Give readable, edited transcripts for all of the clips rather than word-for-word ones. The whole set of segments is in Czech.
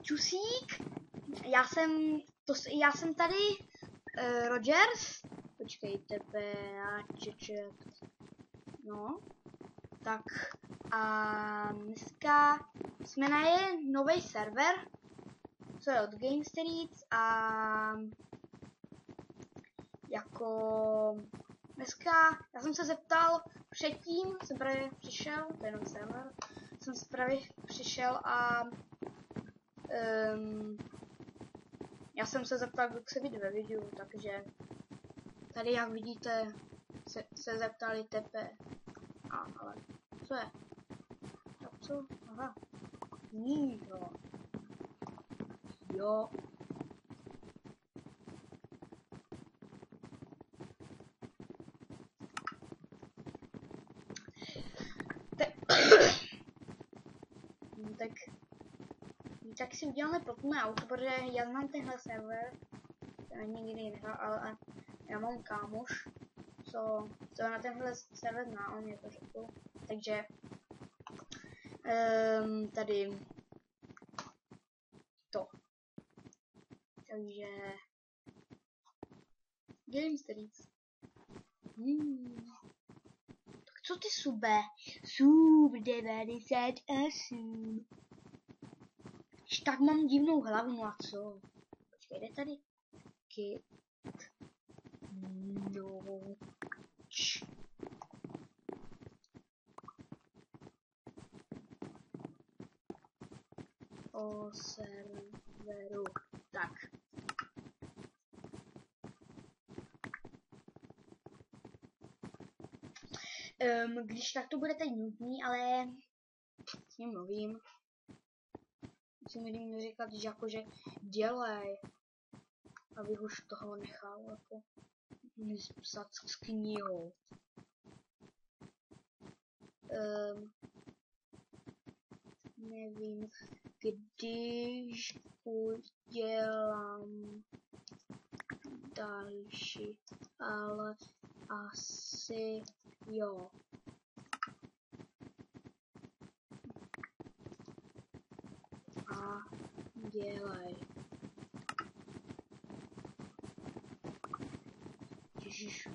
čusík. Já jsem tady Rogers. Počkejte, no. Tak a dneska jsme najeli nový server, co je od Game Streets a jako dneska já jsem se zeptal předtím, jsem právě přišel, to je nový server, jsem se právě přišel a já jsem se zeptal, kdo chce být ve videu, takže tady jak vidíte se zeptali tepe. Ale co je? Tak co? Aha. Ního. Jo. Tak si uděláme plotné auto, protože já znám tenhle server. Nikdy nehrál, ale já mám kámoš, co na tenhle server zná, on mě to řekl. Takže tady to. Takže Game Streets. Tak co ty sube? Sub 98. Tak mám divnou hlavu, no a co? Počkej, jde tady? Kit. No. O serveru. Tak. Když tak to bude teď nudný, ale s ním mluvím. Musím jim říkat, že jakože dělej, abych už toho nechal jako psat s knihou. Nevím, když udělám další, ale asi jo. A dělej. Ježiš.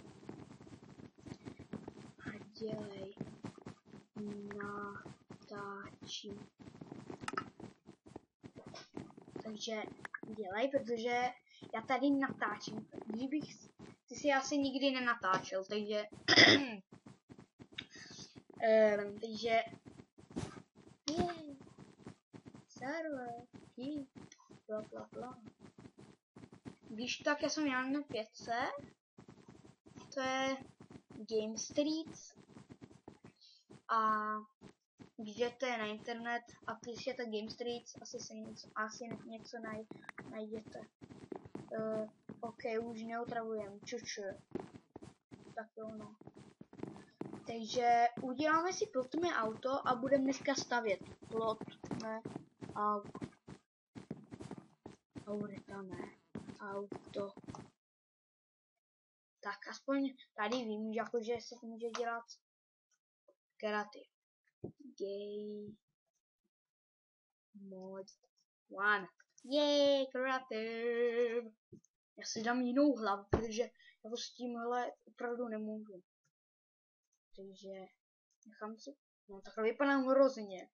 A dělej. Natáčím. Takže dělej, protože já tady natáčím. Kdybych ty si asi nikdy nenatáčel, takže takže server, bla bla bla. Když tak, já jsem na 5, to je Game Streets a když jdete na internet a píšete Game Streets, asi něco najdete. OK, už neotravujem, tak jo, no. Takže uděláme si plotné auto a budeme dneska stavět plotné auto. Auto. Tak aspoň tady vím, že jakože se může dělat kreativ. Game mod 1. Jej, kreativ. Já si dám jinou hlavu, protože jako s tímhle opravdu nemůžu. Takže nechám si. No takhle vypadám hrozně.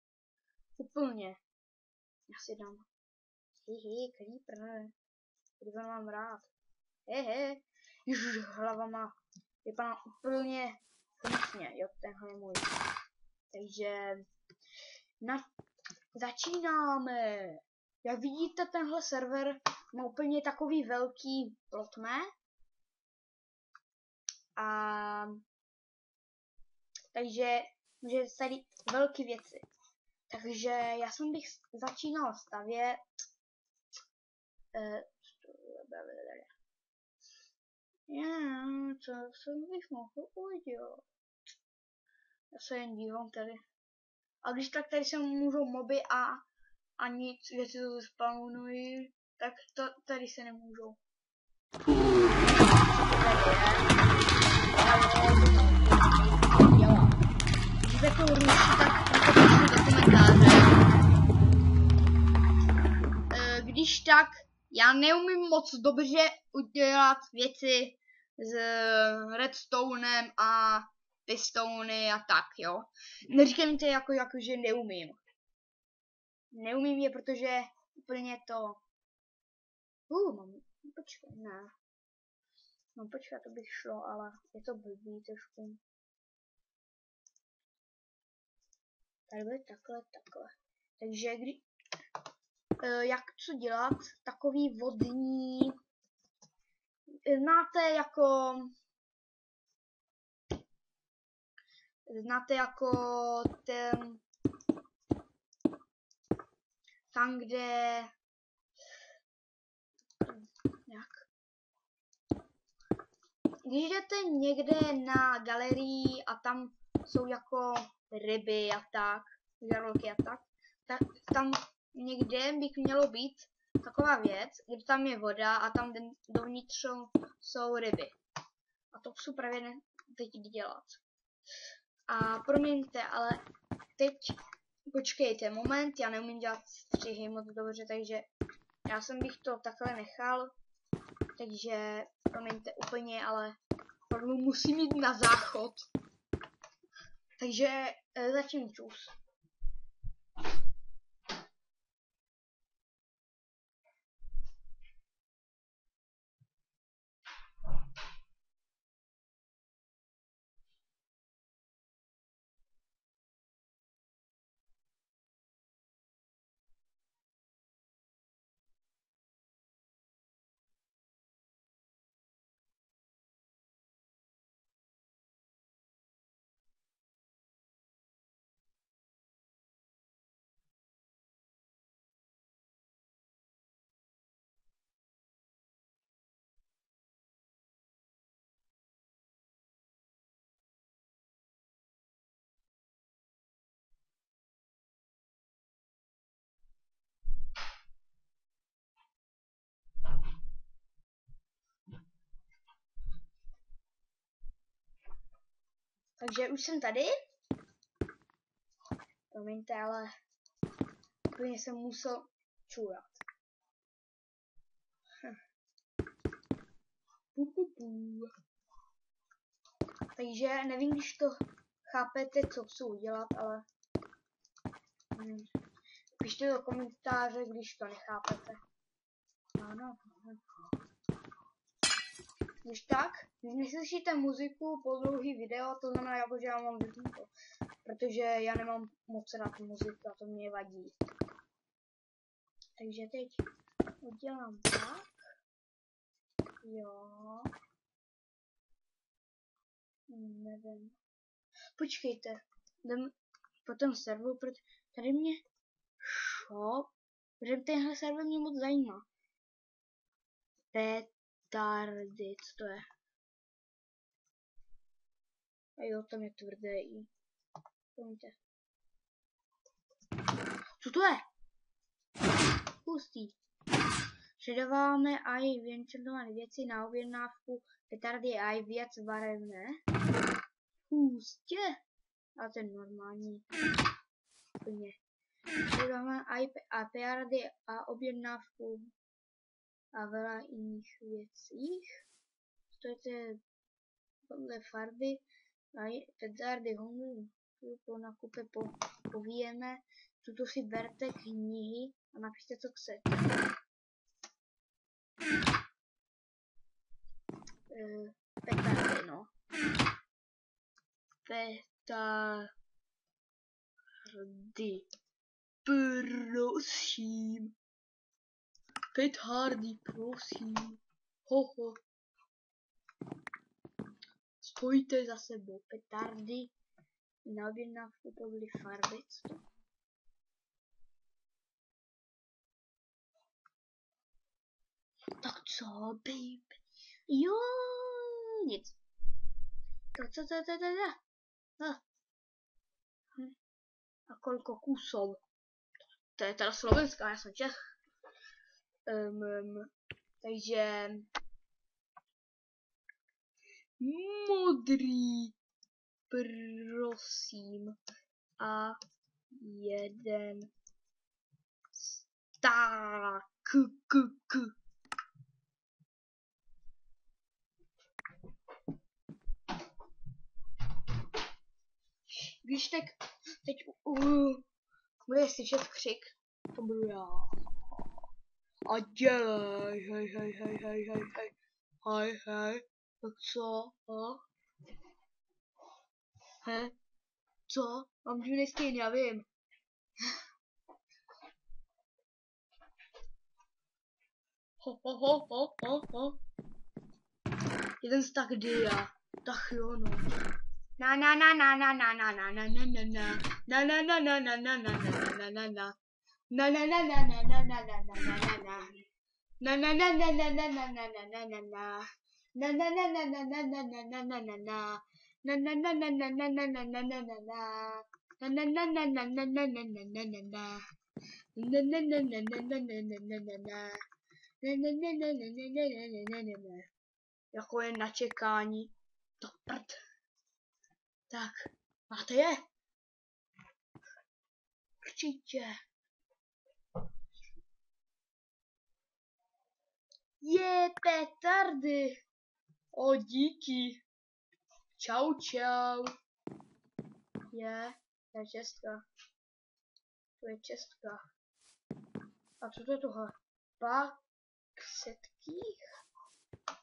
Úplně. Já si dám. Creeper. Creeper mám rád. Ježiš, hlava má. Vypadá úplně hnusně. Jo, tenhle je můj. Takže začínáme. Jak vidíte, tenhle server má úplně takový velký plotné. A takže může tady velké věci. Takže já jsem bych začínal stavět co jsem bych mohl udělat? Já se jen dívám tady. A když tak tady se můžou moby a nic, věci to spawnují, tak tady se nemůžou. Když to ruší, tak napište do komentáře. tak, já neumím moc dobře udělat věci s redstonem a pistony a tak, jo. Neříkejte jako že neumím. Neumím je, protože úplně to... mám, počkej, ne. No počkej, to by šlo, ale je to blbý trošku. Tady bude takhle. Takže jak co dělat? Takový vodní... Znáte jako ten... Tam, kde... Když jdete někde na galerii a tam jsou jako ryby a tak, žraloky a tak tam někde by mělo být taková věc, kde tam je voda a tam dovnitř jsou ryby. A to chci právě teď dělat. A promiňte, ale teď počkejte moment, já neumím dělat střihy moc dobře, takže já bych to takhle nechal. Takže promiňte úplně, ale musím jít na záchod. Takže začím čus. Takže už jsem tady. Promiňte, ale úplně jsem musel čůrat. Takže nevím, když to chápete, co chci udělat, ale pište do komentáře, když to nechápete. Ano. Když tak, když neslyšíte muziku po dlouhý video, to znamená, jako, že já mám vypnuto. Protože já nemám moc rád muziku a to mě vadí. Takže teď udělám tak. Jo. Nevím. Počkejte. Jdem po tom serveru, protože tady mě shop. Protože tenhle server mě moc zajímá. Petardy, co to je? A jo, tam je tvrdé i. Promiňte. Co to je? Hustý. Předáváme aj vyenčertované věci na objednávku. Petardy aj věc barevné. Hustě. A ten normální. Úplně. Předáváme aj petardy a objednávku a veľa iných věcích. Stojete podle farby a petardy hongu po nakupe povíjeme. Tuto si berte knihy a napište, co chcete. Petardy, no. Petardy. Prosím. Petardy, prosím. Hoho. Spojte za sebou petardy na objednávku podle farby. Tak co, baby? Jo, nic. Co? A koliko kusov? To je teda slovenská, já jsem Čech. Takže modrý, prosím. A jeden tak. k. Když teď bude slyšet křik, to budu já. A dělej, hej, tak co, co? Mám divný skin, já vím. Ho. Jeden z tak dia. Tak jo, no. Na. Jako je na čekání. To prd. Tak, máte je? Určitě. Je petardy. O, díky. Čau. To je čestka. A co to je tohle? Pak setkých?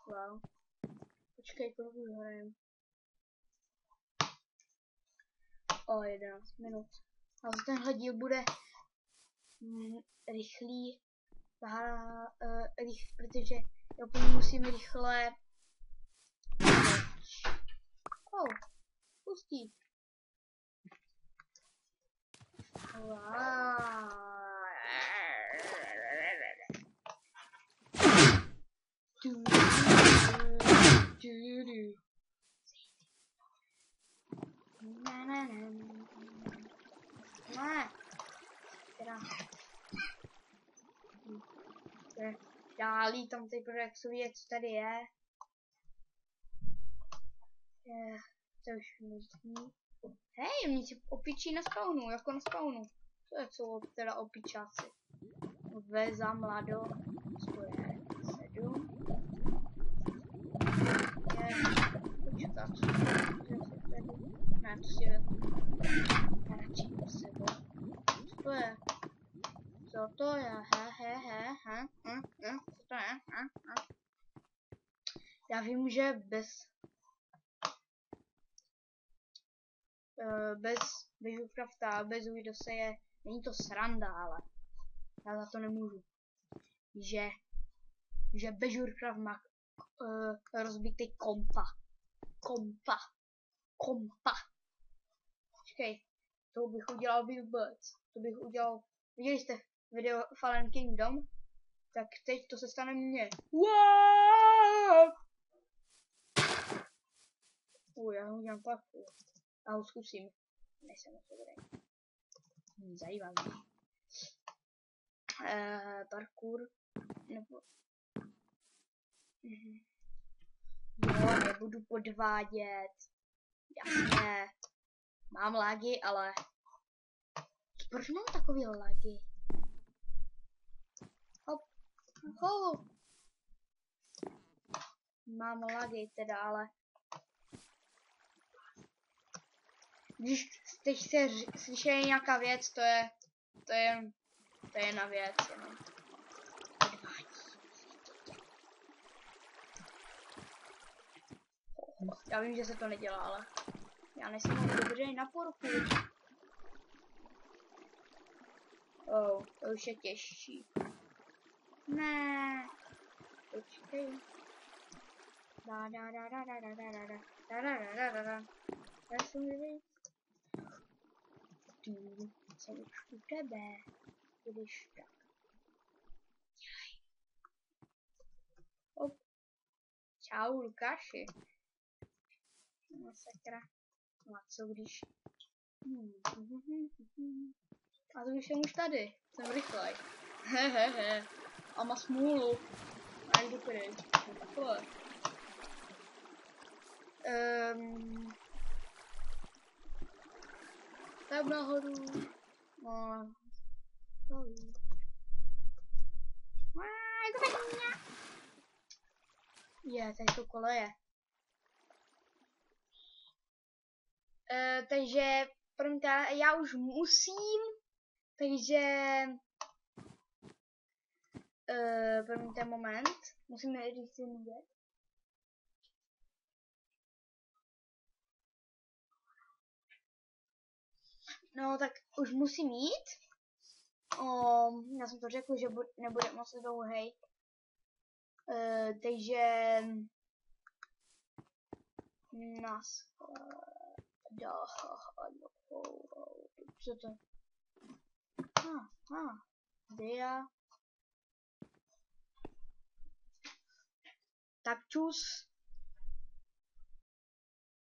Wow. Počkej, kolik už hrajem. O, 11 minut. A za tenhle díl bude rychlý, protože já úplně musím rychle. Pustí. Já lítám teď, jak jsou věc tady je. To už není. Hej, mě si opičí na spawnu, jako na spawnu. To je co teda opičáci. Ve za mlado. To je 7. Počkat. Ne, to si vezmu. Radši po sebou. Co to je? Co to je? Co to je? Já vím, že bez Witchcrafta, bez Widose není to sranda, ale já za to nemůžu. Že Witchcraft má rozbitý kompa. Počkej, to bych udělal vůbec. Viděli jste video Fallen Kingdom? Tak teď to se stane mně. Wow! Já ho udělám parkour. Já ho zkusím. Nejsem moc dobrý. Zajímavý. Parkour. Nebo... Jo, nebudu podvádět. Jasně. Mám lagy, ale... Proč mám takový lagy? Hop. Mám lagy teda, ale... Když teď se slyší nějaká věc, to je na věc, jenom. Já vím, že se to nedělá, ale já nejsem moc dobrý na parkour. To už je těžší. Ne. Počkej. Já jsem víc. Tu jsem už u tebe. Když tak. Dělej. Hop. Čau, Lukáši. No sakra. No a co když... A to už jsem už tady. Jsem rychlej. Hehehe. A má smůlu. A jdu pryč. Takhle. Tam nahoru. Tady jsou koleje. Takže, promiňte, já už musím, takže, promiňte moment, musíme říct jednu věc. No, tak už musím jít. Já jsem to řekl, že nebude moc dlouhej. Takže nás co to? Dia. Tak čus.